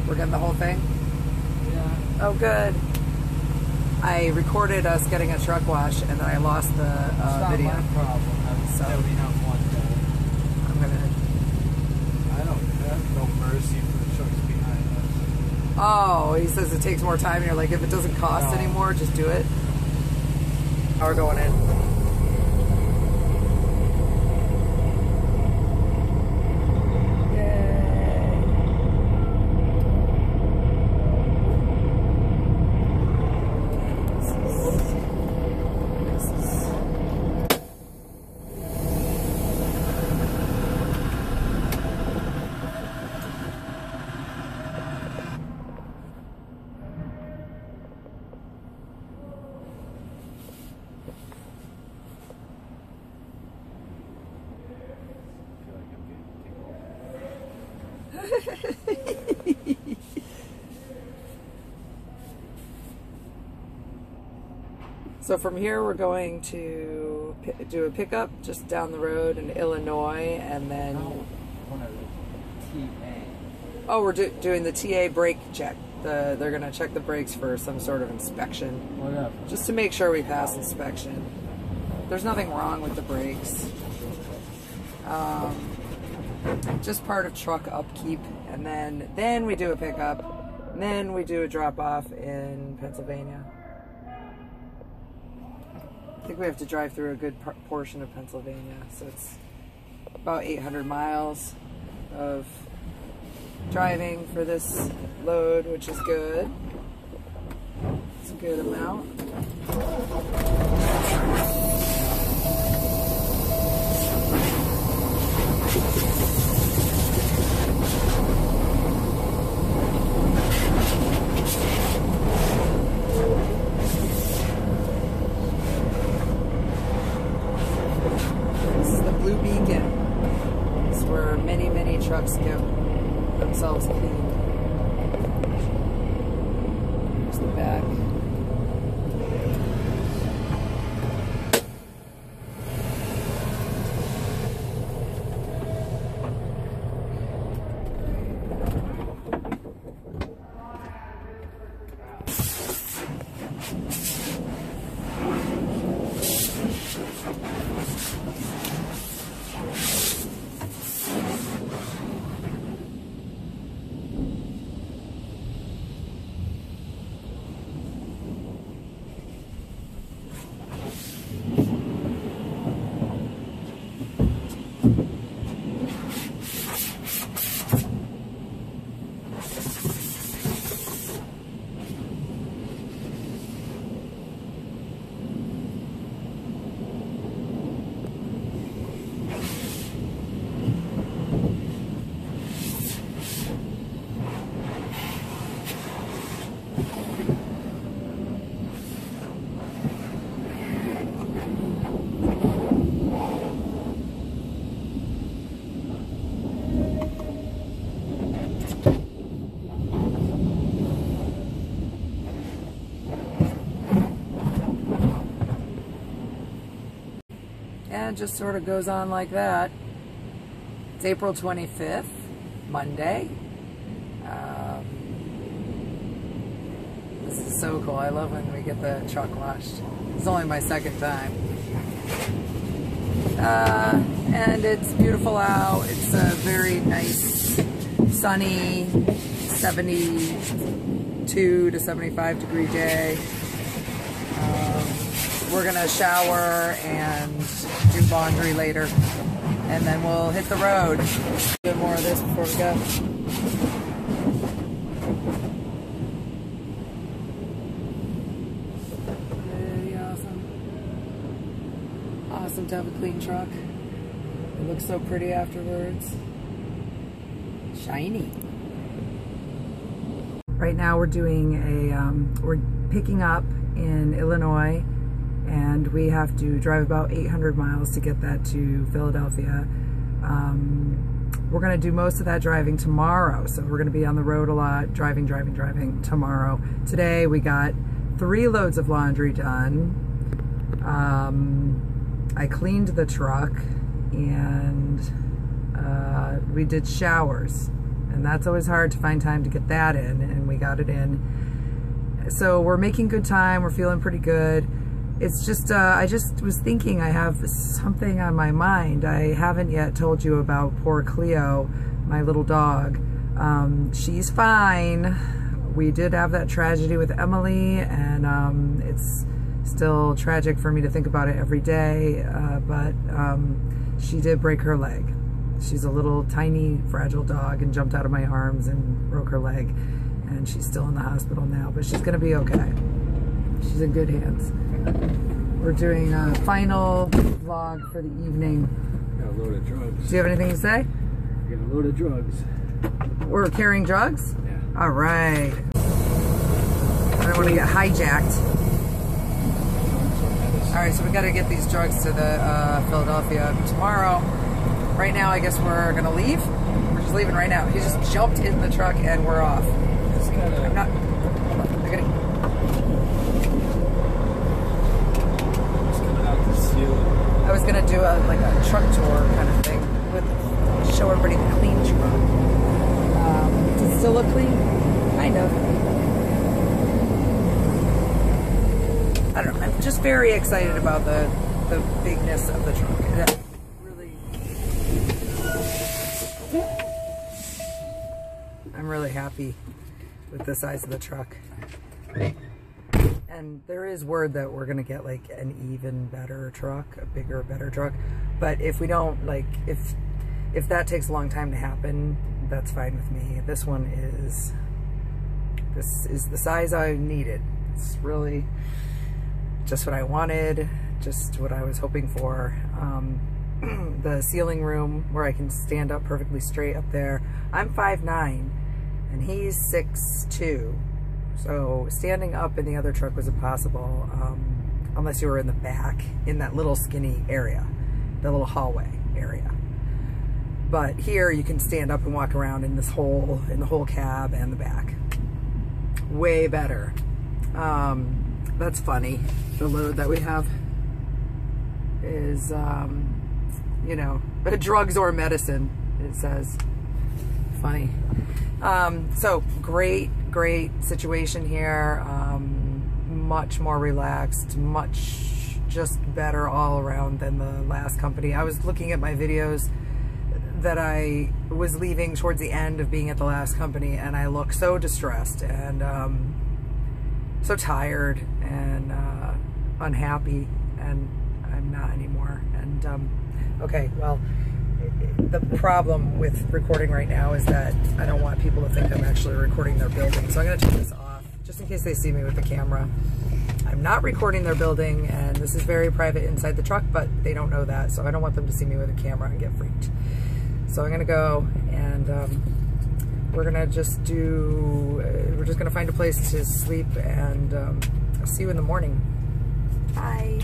We're getting the whole thing? Yeah. Oh, good. I recorded us getting a truck wash, and then I lost the video. It's not my problem. So we have one day. I'm gonna. I don't have no mercy for the trucks behind us. Oh, he says it takes more time, and you're like, if it doesn't cost anymore, just do it. Now we're going in. So from here we're going to do a pickup just down the road in Illinois, and then oh, we're doing the TA brake check. They're going to check the brakes for some sort of inspection. Whatever. Just to make sure we pass inspection. There's nothing wrong with the brakes. Just part of truck upkeep, and then we do a pickup, and then we do a drop off in Pennsylvania. I think we have to drive through a good portion of Pennsylvania, so it's about 800 miles of driving for this load, which is good. It's a good amount. Trucks get themselves cleaned. Here's the back. And it just sort of goes on like that. It's April 25th, Monday. This is so cool. I love when we get the truck washed. It's only my second time. And it's beautiful out. It's a very nice, sunny, 72 to 75 degree day. We're gonna shower and do laundry later, and then we'll hit the road. A bit more of this before we go. Pretty awesome. Awesome to have a clean truck. It looks so pretty afterwards. Shiny. Right now we're doing we're picking up in Illinois, and we have to drive about 800 miles to get that to Philadelphia. We're gonna do most of that driving tomorrow, so we're gonna be on the road a lot, driving tomorrow. Today we got 3 loads of laundry done. I cleaned the truck, and we did showers, and that's always hard to find time to get that in, and we got it in. So we're making good time, we're feeling pretty good. It's just, I just was thinking I have something on my mind. I haven't yet told you about poor Cleo, my little dog. She's fine. We did have that tragedy with Emily, and it's still tragic for me to think about it every day, but she did break her leg. She's a little tiny fragile dog and jumped out of my arms and broke her leg, and she's still in the hospital now, but she's gonna be okay. She's in good hands. We're doing a final vlog for the evening. Got a load of drugs. Do you have anything to say? Got a load of drugs. We're carrying drugs? Yeah. All right. I don't want to get hijacked. All right, so we got to get these drugs to the Philadelphia tomorrow. Right now, I guess we're gonna leave. We're just leaving right now. He just jumped in the truck and we're off. It's kind of. I'm not. I was gonna do like a truck tour kind of thing with show everybody the clean truck. Does it still look clean? Kind of. I don't know. I'm just very excited about the bigness of the truck. It really, I'm really happy with the size of the truck. And there is word that we're gonna get like an even better truck, a bigger, better truck. But if we don't, like, if that takes a long time to happen, that's fine with me. This is the size I needed. It's really just what I wanted, just what I was hoping for. The ceiling room where I can stand up perfectly straight up there. I'm 5'9", and he's 6'2". So standing up in the other truck was impossible, unless you were in the back, in that little skinny area, the little hallway area. But here you can stand up and walk around in this whole, in the whole cab and the back. Way better. That's funny. The load that we have is, you know, drugs or medicine, it says. Funny. So great situation here. Much more relaxed, much just better all around than the last company. I was looking at my videos that I was leaving towards the end of being at the last company, and I look so distressed and so tired and unhappy, and I'm not anymore. And okay, well, the problem with recording right now is that I don't want people to think I'm actually recording their building, so I'm going to turn this off just in case they see me with the camera. I'm not recording their building, and this is very private inside the truck, but they don't know that, so I don't want them to see me with a camera and get freaked. So I'm going to go, and we're going to just we're just going to find a place to sleep, and I'll see you in the morning. Bye.